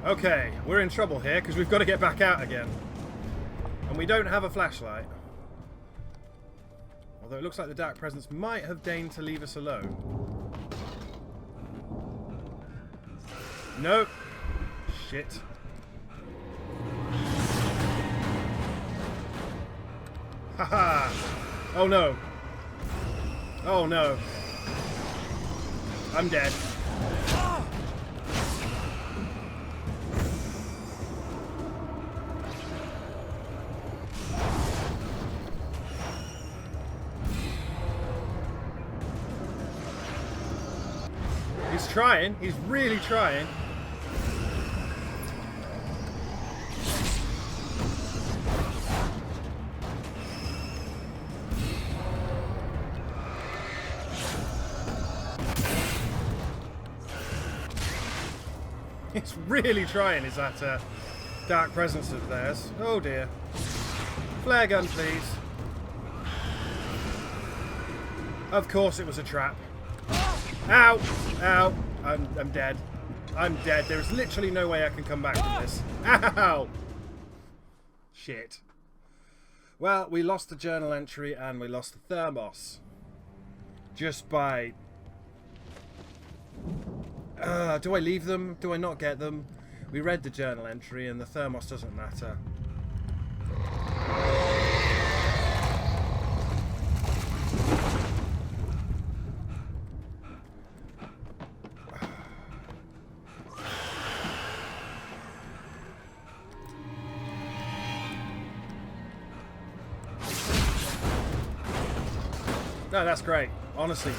Okay, we're in trouble here because we've got to get back out again. And we don't have a flashlight. Although it looks like the dark presence might have deigned to leave us alone. Nope. Shit. Haha! Oh no. Oh no. I'm dead. He's trying. He's really trying. He's really trying, is that dark presence of theirs. Oh dear. Flare gun, please. Of course it was a trap. Ow! Ow! I'm dead. I'm dead. There's literally no way I can come back from this. Ow! Shit. Well, we lost the journal entry and we lost the thermos. Just by... do I leave them? Do I not get them? We read the journal entry and the thermos doesn't matter. No, that's great. Honestly.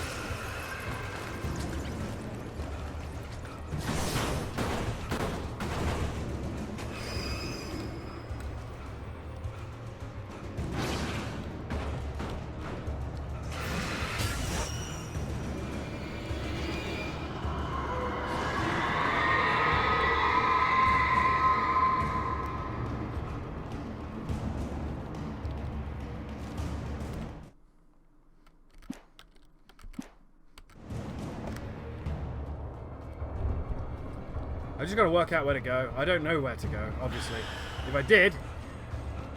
I just got to work out where to go. I don't know where to go, obviously. If I did,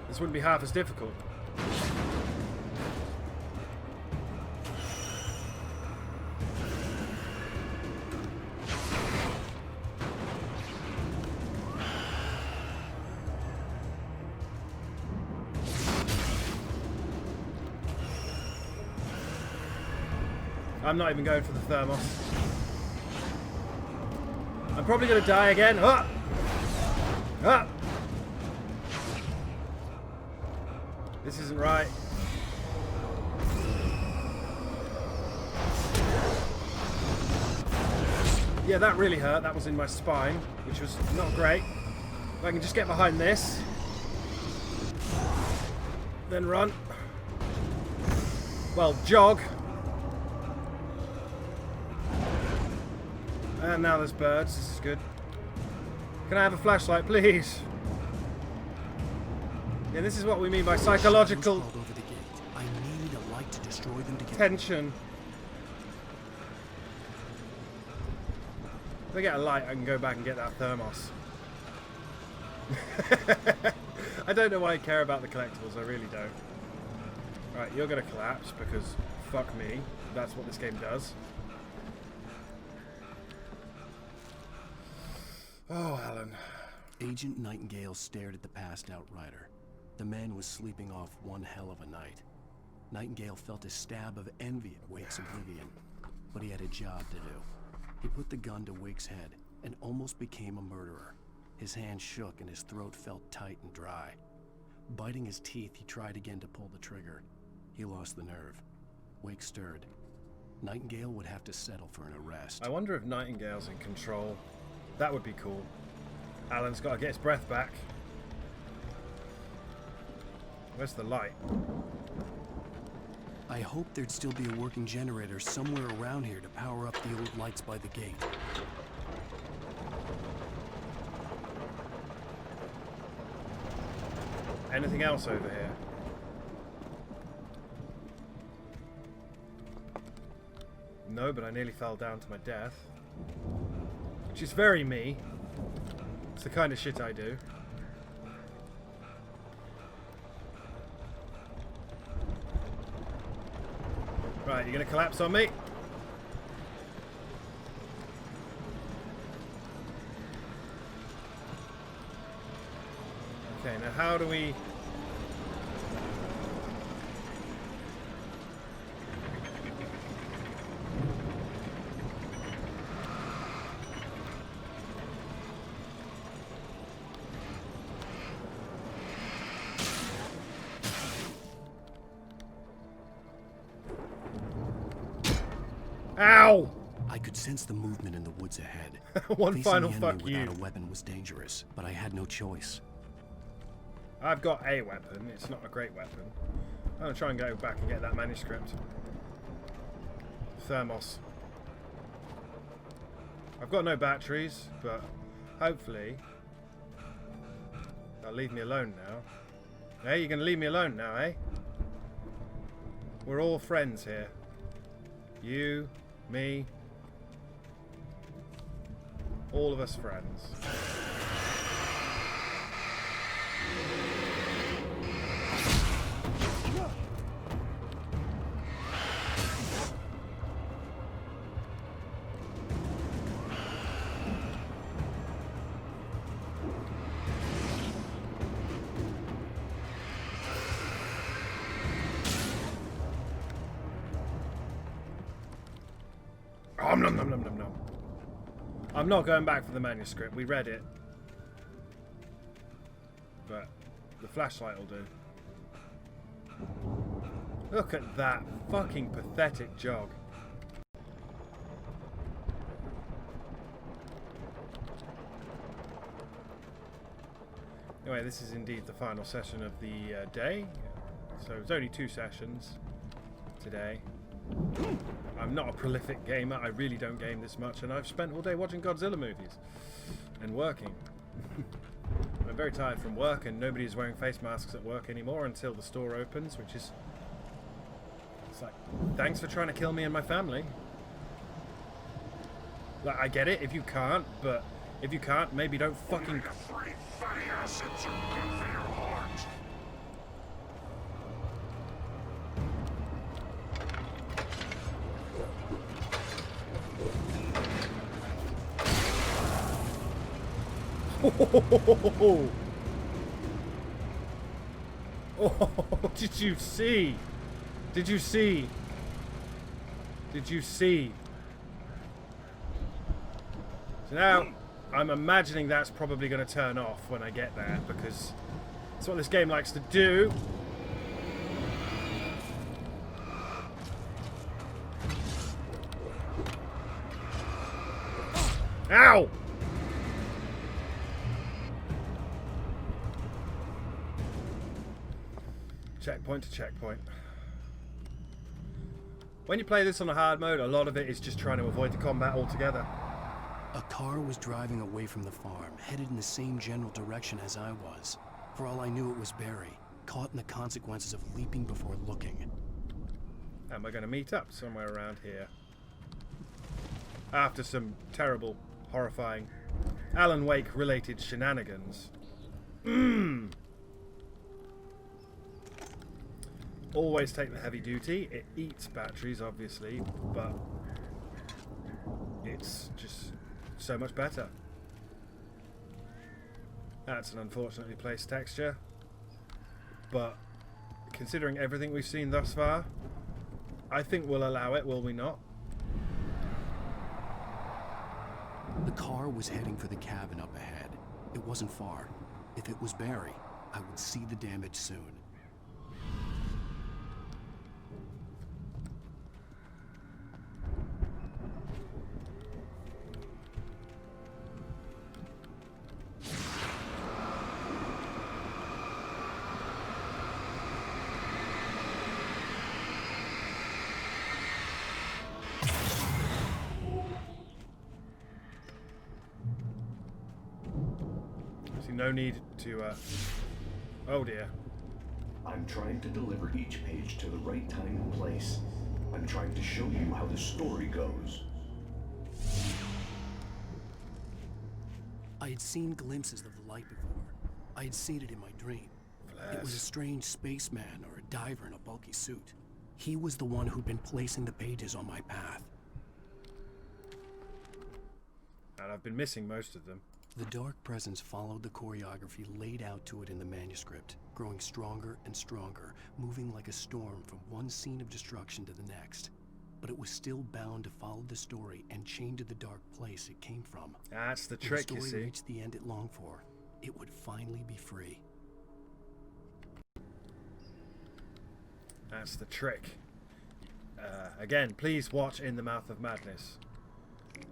this wouldn't be half as difficult. I'm not even going for the thermos. I'm probably going to die again. Ah! Ah! This isn't right. Yeah, that really hurt. That was in my spine, which was not great. If I can just get behind this. Then run. Well, jog. And now there's birds. This is good. Can I have a flashlight, please? Yeah, this is what we mean by psychological I need a light to destroy them together. tension. If I get a light, I can go back and get that thermos. I don't know why I care about the collectibles. I really don't. Right, you're going to collapse because fuck me. That's what this game does. Oh, Alan. Agent Nightingale stared at the passed-out rider. The man was sleeping off one hell of a night. Nightingale felt a stab of envy at Wake's oblivion, but he had a job to do. He put the gun to Wake's head and almost became a murderer. His hand shook and his throat felt tight and dry. Biting his teeth, he tried again to pull the trigger. He lost the nerve. Wake stirred. Nightingale would have to settle for an arrest. I wonder if Nightingale's in control. That would be cool. Alan's got to get his breath back. Where's the light? I hoped there'd still be a working generator somewhere around here to power up the old lights by the gate. Anything else over here? No, but I nearly fell down to my death. Which is very me. It's the kind of shit I do. Right, you're gonna collapse on me? Okay, now how do we... Ow! I could sense the movement in the woods ahead. One Facing final the fuck enemy you. without a weapon was dangerous, but I had no choice. I've got a weapon. It's not a great weapon. I'm going to try and go back and get that manuscript. Thermos. I've got no batteries, but hopefully they'll leave me alone now. Hey, you're going to leave me alone now, eh? We're all friends here. You, me, all of us friends. Nom, nom, nom, nom, nom. I'm not going back for the manuscript. We read it. But the flashlight will do. Look at that fucking pathetic jog. Anyway, this is indeed the final session of the day. So it's only 2 sessions today. I'm not a prolific gamer, I really don't game this much, and I've spent all day watching Godzilla movies and working. I'm very tired from work, and nobody's wearing face masks at work anymore until the store opens, which is... It's like, thanks for trying to kill me and my family. Like, I get it if you can't, but if you can't, maybe don't fucking... Oh, did you see? Did you see? Did you see? So now, I'm imagining that's probably going to turn off when I get there, because that's what this game likes to do. Ow! Checkpoint to checkpoint. When you play this on a hard mode, a lot of it is just trying to avoid the combat altogether. A car was driving away from the farm, headed in the same general direction as I was. For all I knew, it was Barry, caught in the consequences of leaping before looking. And we're going to meet up somewhere around here. After some terrible, horrifying Alan Wake-related shenanigans. Always take the heavy duty. It eats batteries, obviously, but it's just so much better. That's an unfortunately placed texture, but considering everything we've seen thus far, I think we'll allow it, will we not? The car was heading for the cabin up ahead. It wasn't far. If it was Barry, I would see the damage soon. No need to, oh dear. I'm trying to deliver each page to the right time and place. I'm trying to show you how the story goes. I had seen glimpses of the light before. I had seen it in my dream. It was a strange spaceman or a diver in a bulky suit. He was the one who'd been placing the pages on my path. And I've been missing most of them. The dark presence followed the choreography laid out to it in the manuscript, growing stronger and stronger, moving like a storm from one scene of destruction to the next. But it was still bound to follow the story and chained to the dark place it came from. That's the trick, you see. When the story reached the end it longed for, it would finally be free. That's the trick. Again, please watch In the Mouth of Madness.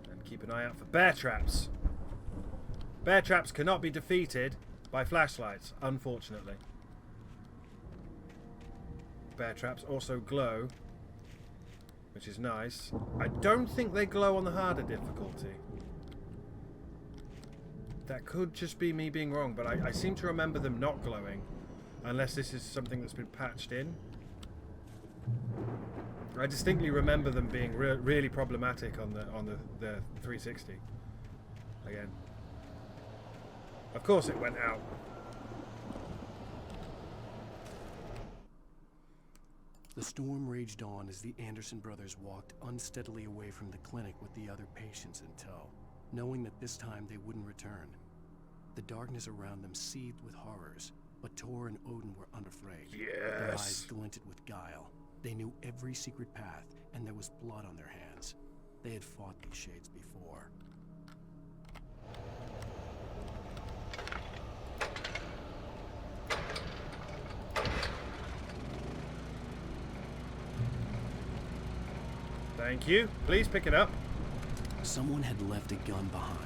And keep an eye out for bear traps. Bear traps cannot be defeated by flashlights, unfortunately. Bear traps also glow, which is nice. I don't think they glow on the harder difficulty. That could just be me being wrong, but I seem to remember them not glowing. Unless this is something that's been patched in. I distinctly remember them being really problematic on the 360. Again. Of course it went out. The storm raged on as the Anderson brothers walked unsteadily away from the clinic with the other patients in tow, knowing that this time they wouldn't return. The darkness around them seethed with horrors, but Tor and Odin were unafraid. Yes. Their eyes glinted with guile. They knew every secret path, and there was blood on their hands. They had fought these shades before. Thank you. Please pick it up. Someone had left a gun behind.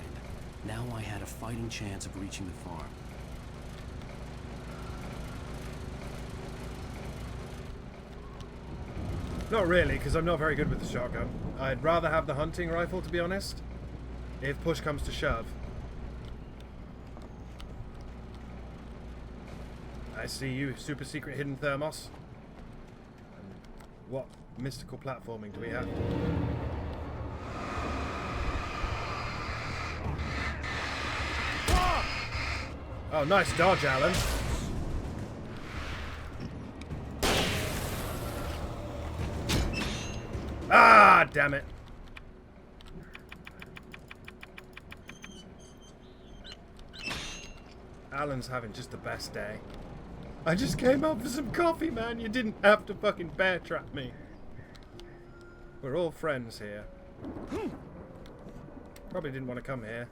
Now I had a fighting chance of reaching the farm. Not really, because I'm not very good with the shotgun. I'd rather have the hunting rifle, to be honest. If push comes to shove. I see you, super secret hidden thermos. And what mystical platforming do we have? Oh, nice dodge, Alan. Ah, damn it. Alan's having just the best day. I just came out for some coffee, man. You didn't have to fucking bear trap me. We're all friends here. Probably didn't want to come here.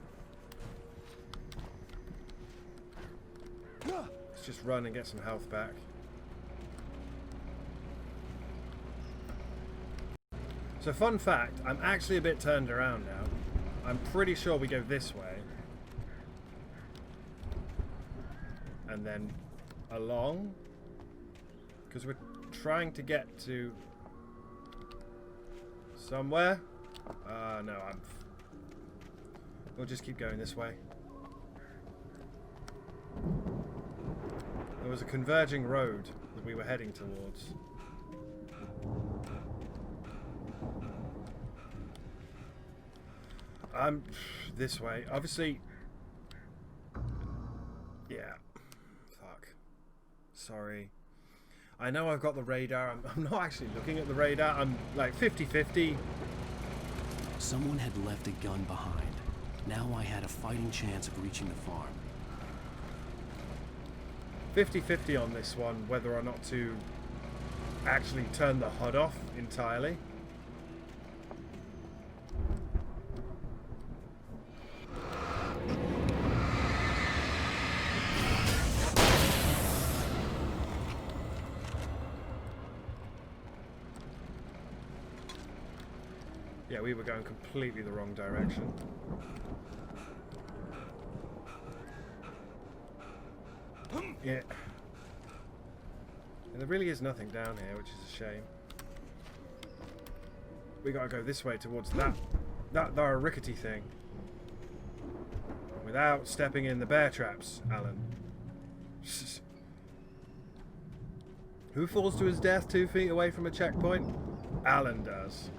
Let's just run and get some health back. So fun fact, I'm actually a bit turned around now. I'm pretty sure we go this way. And then along. Because we're trying to get to somewhere. No, we'll just keep going this way. There was a converging road that we were heading towards. This way. Obviously. Yeah. Fuck. Sorry. I know I've got the radar. I'm not actually looking at the radar. I'm like 50-50. Someone had left a gun behind. Now I had a fighting chance of reaching the farm. 50-50 on this one, whether or not to actually turn the HUD off entirely. Yeah, we were going completely the wrong direction. Yeah. And there really is nothing down here, which is a shame. We gotta go this way towards that rickety thing. Without stepping in the bear traps, Alan. Who falls to his death 2 feet away from a checkpoint? Alan does.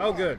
Oh, good.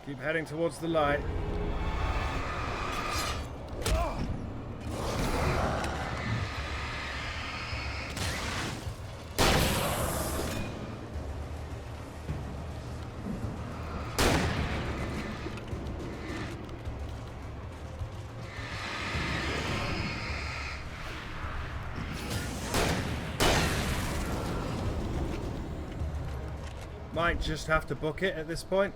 Keep heading towards the light. Might just have to book it at this point.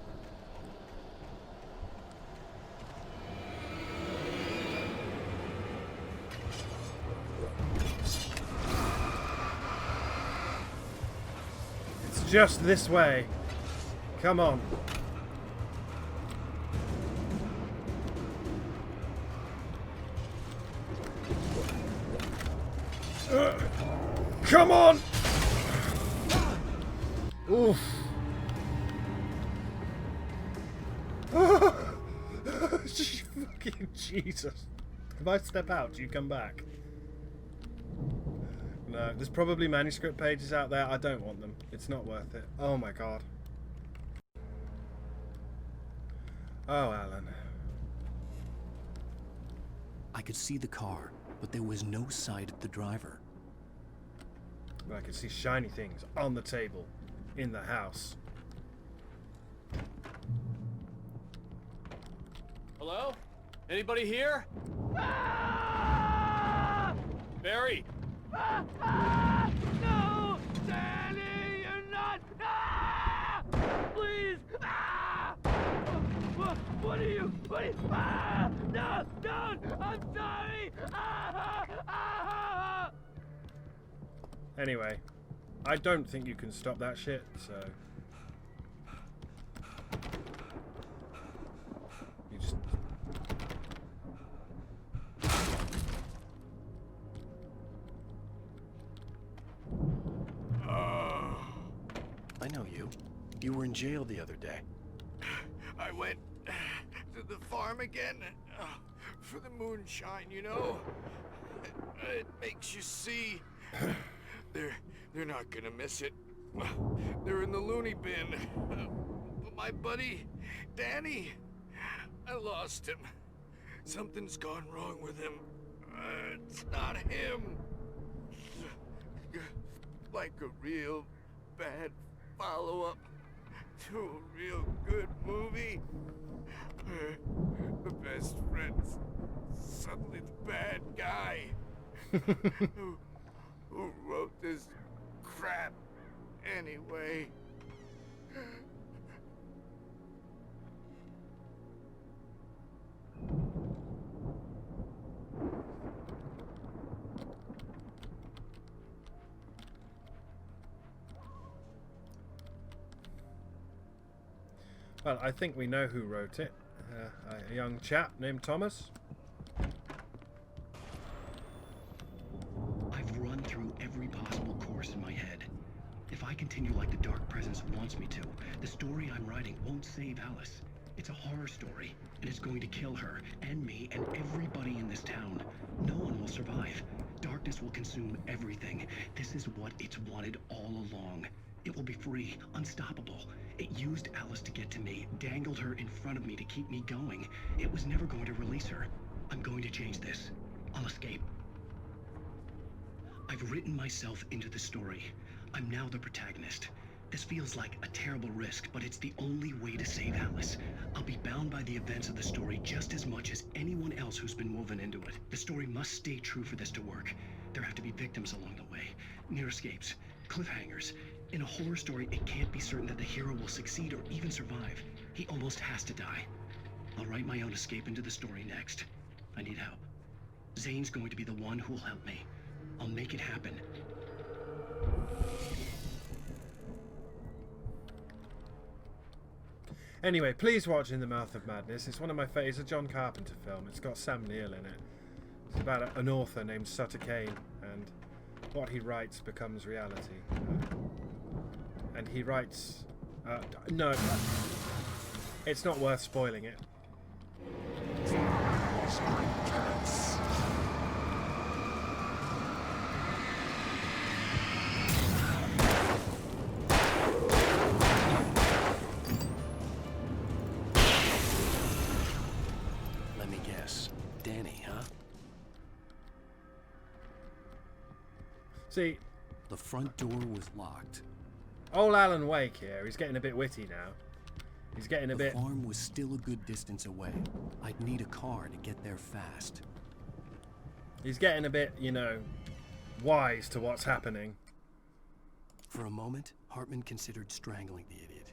Just this way. Come on. Come on! Oof. Fucking Jesus. If I step out, do you come back? No, there's probably manuscript pages out there. I don't want them. It's not worth it. Oh my god. Oh, Alan. I could see the car, but there was no sight of the driver. But I could see shiny things on the table, in the house. Hello? Anybody here? Barry! No! Danny, you're not! Please! What are you? No! Don't! I'm sorry! Anyway, I don't think you can stop that shit, so... You just... I know you. You were in jail the other day. I went to the farm again for the moonshine, you know? It makes you see. They're not gonna miss it. They're in the loony bin. My buddy, Danny, I lost him. Something's gone wrong with him. It's not him. Like a real bad follow-up to a real good movie. The best friend's suddenly the bad guy. Who wrote this crap anyway? Well, I think we know who wrote it. A young chap named Thomas. I've run through every possible course in my head. If I continue like the Dark Presence wants me to, the story I'm writing won't save Alice. It's a horror story, and it's going to kill her, and me, and everybody in this town. No one will survive. Darkness will consume everything. This is what it's wanted all along. It will be free, unstoppable. It used Alice to get to me, dangled her in front of me to keep me going. It was never going to release her. I'm going to change this. I'll escape. I've written myself into the story. I'm now the protagonist. This feels like a terrible risk, but it's the only way to save Alice. I'll be bound by the events of the story just as much as anyone else who's been woven into it. The story must stay true for this to work. There have to be victims along the way, near escapes, cliffhangers. In a horror story, it can't be certain that the hero will succeed or even survive. He almost has to die. I'll write my own escape into the story next. I need help. Zane's going to be the one who'll help me. I'll make it happen. Anyway, please watch In the Mouth of Madness. It's one of my favorites. It's a John Carpenter film. It's got Sam Neill in it. It's about an author named Sutter Kane, and what he writes becomes reality. And he writes... no, it's not worth spoiling it. Let me guess. Danny, huh? See, The front door was locked. old Alan Wake here, he's getting a bit witty now. He's getting a The bit... farm was still a good distance away. I'd need a car to get there fast. He's getting a bit, you know, wise to what's happening. For a moment, Hartman considered strangling the idiot.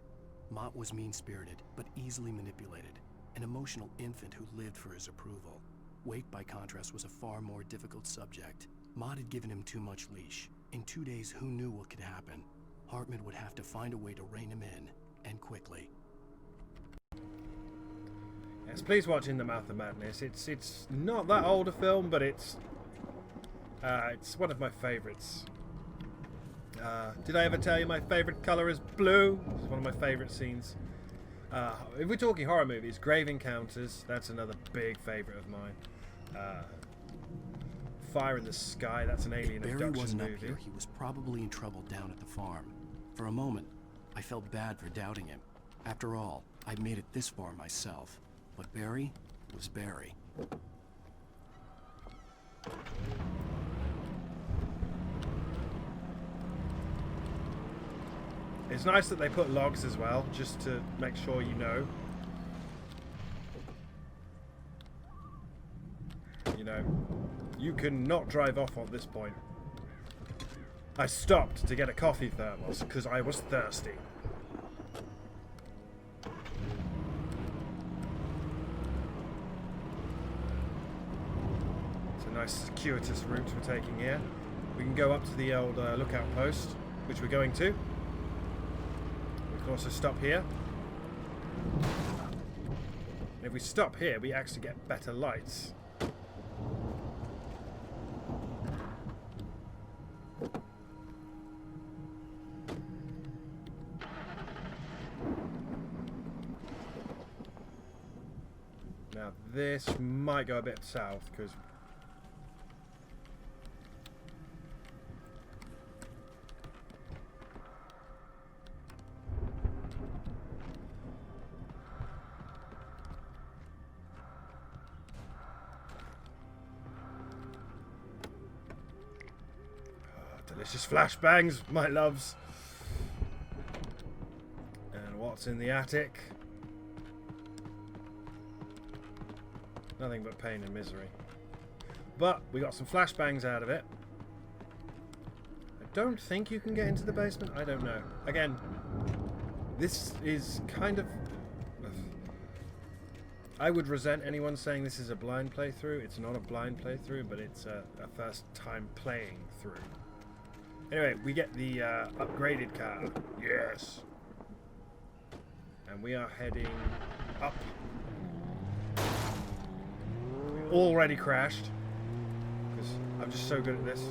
Mott was mean-spirited, but easily manipulated. An emotional infant who lived for his approval. Wake, by contrast, was a far more difficult subject. Mott had given him too much leash. In 2 days, who knew what could happen? Hartman would have to find a way to rein him in, and quickly. Yes, please watch In the Mouth of Madness. It's not that old a film, but it's one of my favourites. Did I ever tell you my favourite colour is blue? It's one of my favourite scenes. If we're talking horror movies, Grave Encounters, that's another big favourite of mine. Fire in the Sky, that's an alien If Barry abduction wasn't movie. up here, he was probably in trouble down at the farm. For a moment, I felt bad for doubting him. After all, I'd made it this far myself. But Barry was Barry. It's nice that they put logs as well, just to make sure you know. You know, you can not drive off at this point. I stopped to get a coffee thermos because I was thirsty. It's a nice circuitous route we're taking here. We can go up to the old lookout post, which we're going to. We can also stop here. And if we stop here, we actually get better lights. Now this might go a bit south because delicious flashbangs, my loves. And what's in the attic? Nothing but pain and misery. But we got some flashbangs out of it. I don't think you can get into the basement. I don't know. Again, this is kind of... I would resent anyone saying this is a blind playthrough. It's not a blind playthrough, but it's a first time playing through. Anyway, we get the upgraded car. Yes. And we are heading up. We already crashed. Because I'm just so good at this.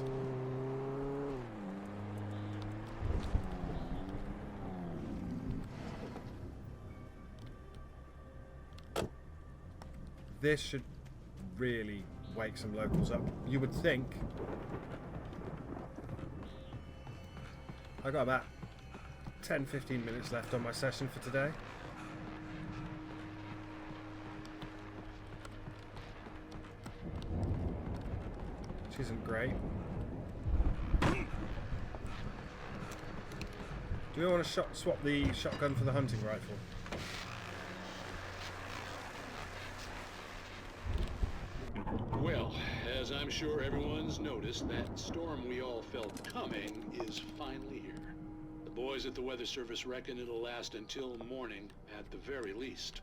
This should really wake some locals up. You would think. I got about 10-15 minutes left on my session for today. Which isn't great. Do we want to swap the shotgun for the hunting rifle? Well, as I'm sure everyone's noticed, that storm we all felt coming is finally here. The boys at the Weather Service reckon it'll last until morning at the very least.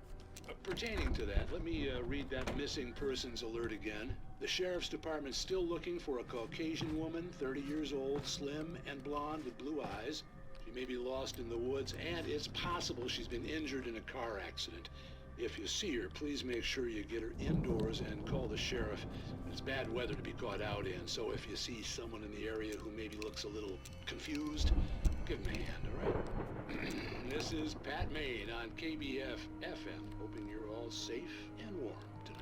Pertaining to that, let me read that missing persons alert again. The Sheriff's Department's still looking for a Caucasian woman, 30 years old, slim and blonde with blue eyes. She may be lost in the woods, and it's possible she's been injured in a car accident. If you see her, please make sure you get her indoors and call the sheriff. It's bad weather to be caught out in, so if you see someone in the area who maybe looks a little confused, give them a hand, all right? This is Pat Maine on KBF FM, hoping you're all safe and warm tonight.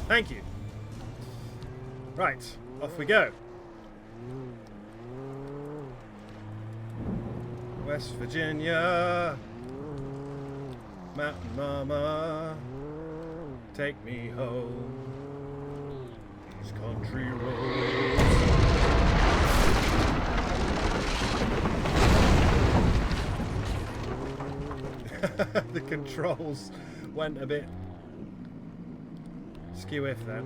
Thank you. Right, off we go. West Virginia, Mountain Mama, take me home. These country roads. The controls went a bit skew-if then.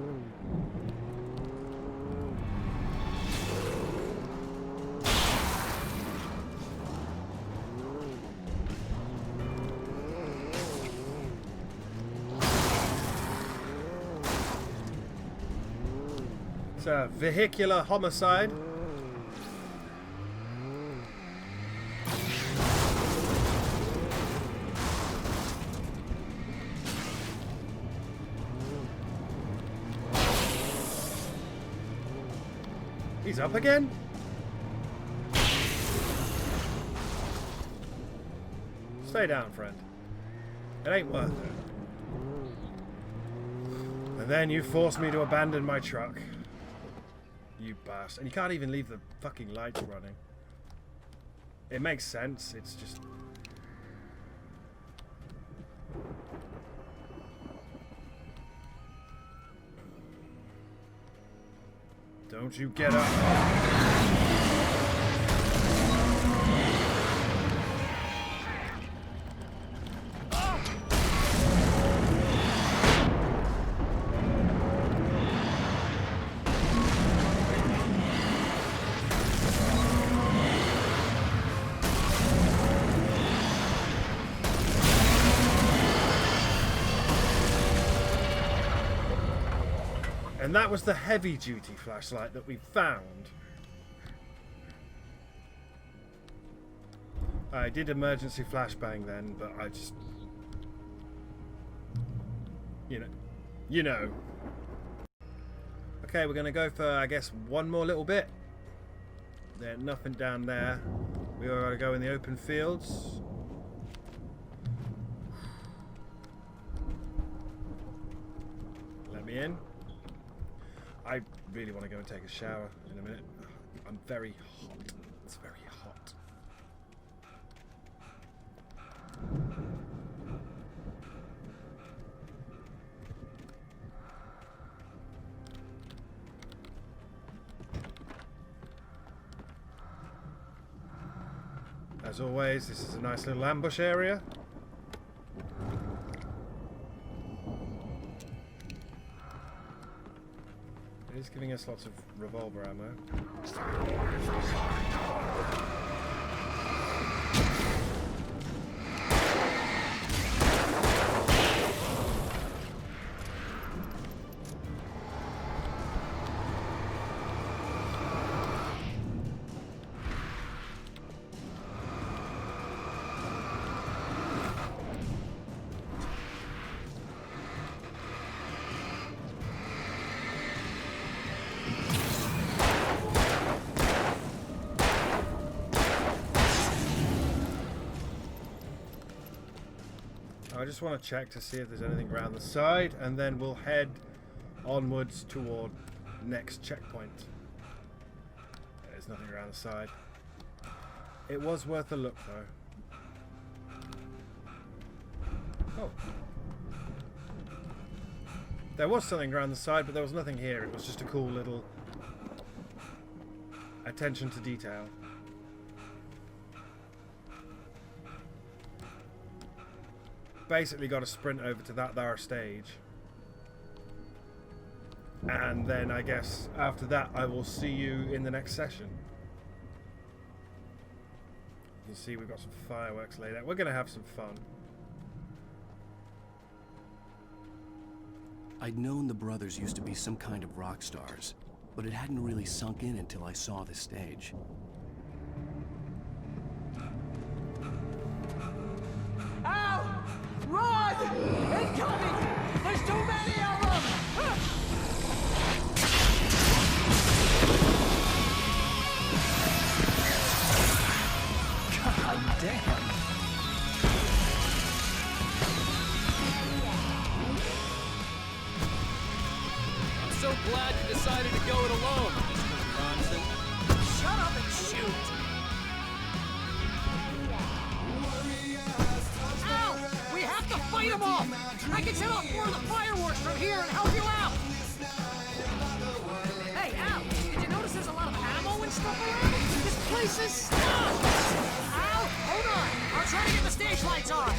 It's a vehicular homicide. He's up again? Stay down, friend. It ain't worth it. And then you forced me to abandon my truck. You bastard. And you can't even leave the fucking lights running. It makes sense, it's just... Don't you get up. And that was the heavy-duty flashlight that we found. I did emergency flashbang then, but I just... You know. Okay, we're going to go for, I guess, one more little bit. There's nothing down there. We got to go in the open fields. Let me in. I really want to go and take a shower in a minute. I'm very hot. It's very hot. As always, this is a nice little ambush area. It's giving us lots of revolver ammo. I just want to check to see if there's anything around the side, and then we'll head onwards toward next checkpoint. There's nothing around the side. It was worth a look, though. Oh. There was something around the side, but there was nothing here. It was just a cool little attention to detail. Basically got to sprint over to that there stage. And then I guess after that I will see you in the next session. You can see we've got some fireworks laid out. We're going to have some fun. I'd known the brothers used to be some kind of rock stars, but it hadn't really sunk in until I saw the stage. Ow! Run! Incoming! There's too many of them! God damn! I'm so glad you decided to go it alone, Mr. Johnson. Shut up and shoot! Ow! We have to fight them off! I can set off more of the fireworks from here and help you out! Hey, Al! Did you notice there's a lot of ammo and stuff around? This place is stuffed! Al, hold on! I'll try to get the stage lights on!